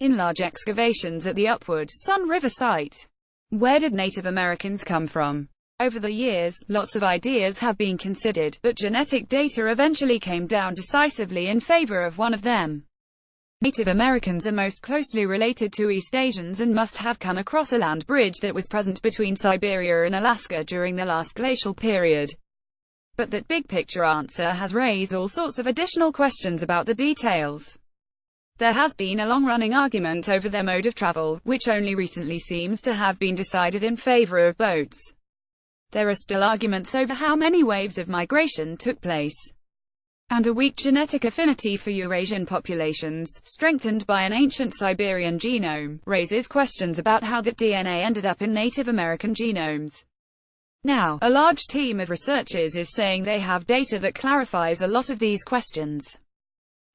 in large excavations at the Upward Sun River site. Where did Native Americans come from? Over the years, lots of ideas have been considered, but genetic data eventually came down decisively in favor of one of them. Native Americans are most closely related to East Asians and must have come across a land bridge that was present between Siberia and Alaska during the last glacial period. But that big-picture answer has raised all sorts of additional questions about the details. There has been a long-running argument over their mode of travel, which only recently seems to have been decided in favor of boats. There are still arguments over how many waves of migration took place. And a weak genetic affinity for Eurasian populations, strengthened by an ancient Siberian genome, raises questions about how that DNA ended up in Native American genomes. Now, a large team of researchers is saying they have data that clarifies a lot of these questions.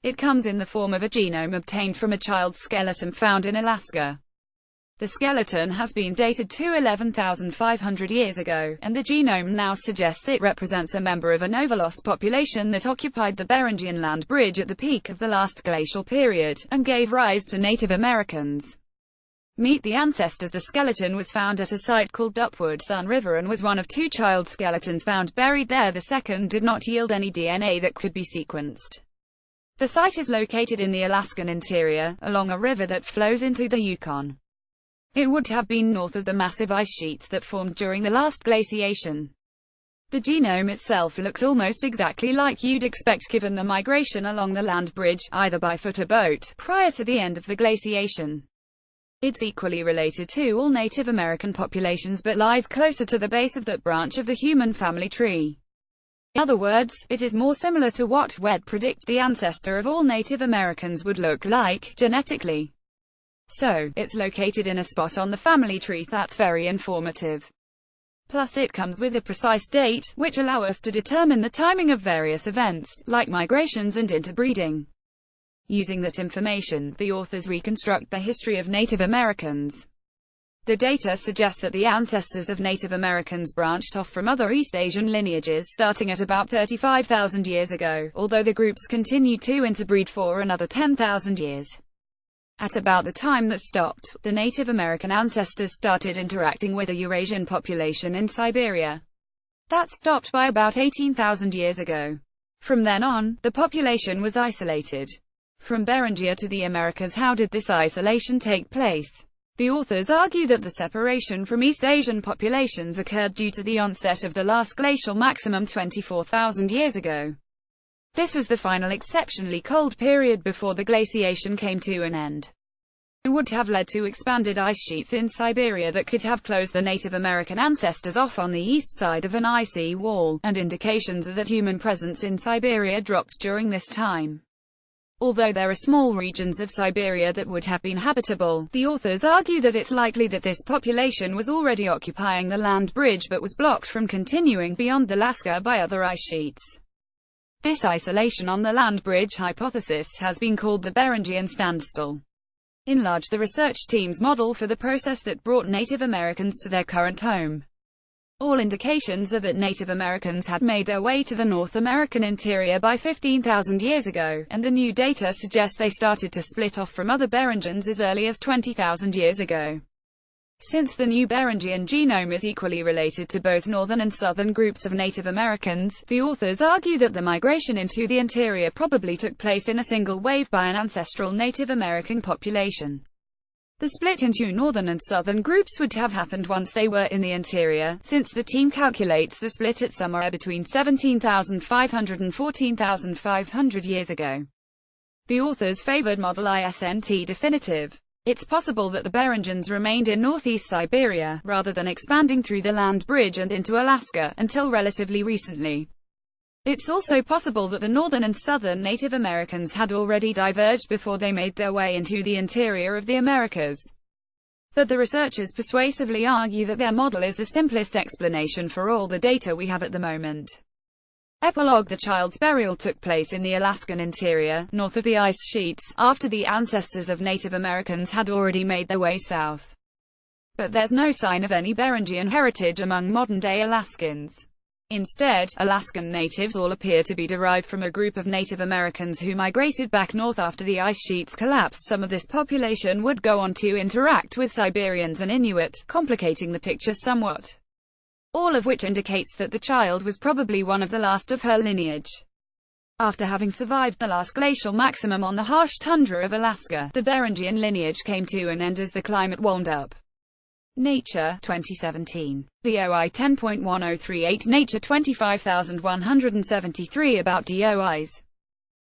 It comes in the form of a genome obtained from a child's skeleton found in Alaska. The skeleton has been dated to 11,500 years ago, and the genome now suggests it represents a member of a Novalos population that occupied the Berengian land bridge at the peak of the last glacial period, and gave rise to Native Americans. Meet the ancestors. The skeleton was found at a site called Upward Sun River and was one of two child skeletons found buried there. The second did not yield any DNA that could be sequenced. The site is located in the Alaskan interior, along a river that flows into the Yukon. It would have been north of the massive ice sheets that formed during the last glaciation. The genome itself looks almost exactly like you'd expect given the migration along the land bridge, either by foot or boat, prior to the end of the glaciation. It's equally related to all Native American populations but lies closer to the base of that branch of the human family tree. In other words, it is more similar to what we'd predict the ancestor of all Native Americans would look like, genetically. So, it's located in a spot on the family tree that's very informative. Plus it comes with a precise date, which allow us to determine the timing of various events, like migrations and interbreeding. Using that information, the authors reconstruct the history of Native Americans. The data suggests that the ancestors of Native Americans branched off from other East Asian lineages starting at about 35,000 years ago, although the groups continued to interbreed for another 10,000 years. At about the time that stopped, the Native American ancestors started interacting with a Eurasian population in Siberia. That stopped by about 18,000 years ago. From then on, the population was isolated. From Beringia to the Americas. How did this isolation take place? The authors argue that the separation from East Asian populations occurred due to the onset of the last glacial maximum 24,000 years ago. This was the final exceptionally cold period before the glaciation came to an end. It would have led to expanded ice sheets in Siberia that could have closed the Native American ancestors off on the east side of an icy wall, and indications of that human presence in Siberia dropped during this time. Although there are small regions of Siberia that would have been habitable, the authors argue that it's likely that this population was already occupying the land bridge but was blocked from continuing beyond Alaska by other ice sheets. This isolation on the land bridge hypothesis has been called the Berengian standstill. In large, the research team's model for the process that brought Native Americans to their current home. All indications are that Native Americans had made their way to the North American interior by 15,000 years ago, and the new data suggests they started to split off from other Berengians as early as 20,000 years ago. Since the new Berengian genome is equally related to both northern and southern groups of Native Americans, the authors argue that the migration into the interior probably took place in a single wave by an ancestral Native American population. The split into northern and southern groups would have happened once they were in the interior, since the team calculates the split at somewhere between 17,500 and 14,500 years ago. The authors favored model ISNT definitive. It's possible that the Berengians remained in northeast Siberia, rather than expanding through the land bridge and into Alaska, until relatively recently. It's also possible that the northern and southern Native Americans had already diverged before they made their way into the interior of the Americas. But the researchers persuasively argue that their model is the simplest explanation for all the data we have at the moment. Epilogue: the child's burial took place in the Alaskan interior, north of the ice sheets, after the ancestors of Native Americans had already made their way south. But there's no sign of any Berengian heritage among modern-day Alaskans. Instead, Alaskan natives all appear to be derived from a group of Native Americans who migrated back north after the ice sheets collapsed. Some of this population would go on to interact with Siberians and Inuit, complicating the picture somewhat. All of which indicates that the child was probably one of the last of her lineage. After having survived the last glacial maximum on the harsh tundra of Alaska, the Beringian lineage came to an end as the climate warmed up. Nature, 2017. DOI 10.1038 Nature 25173 About DOIs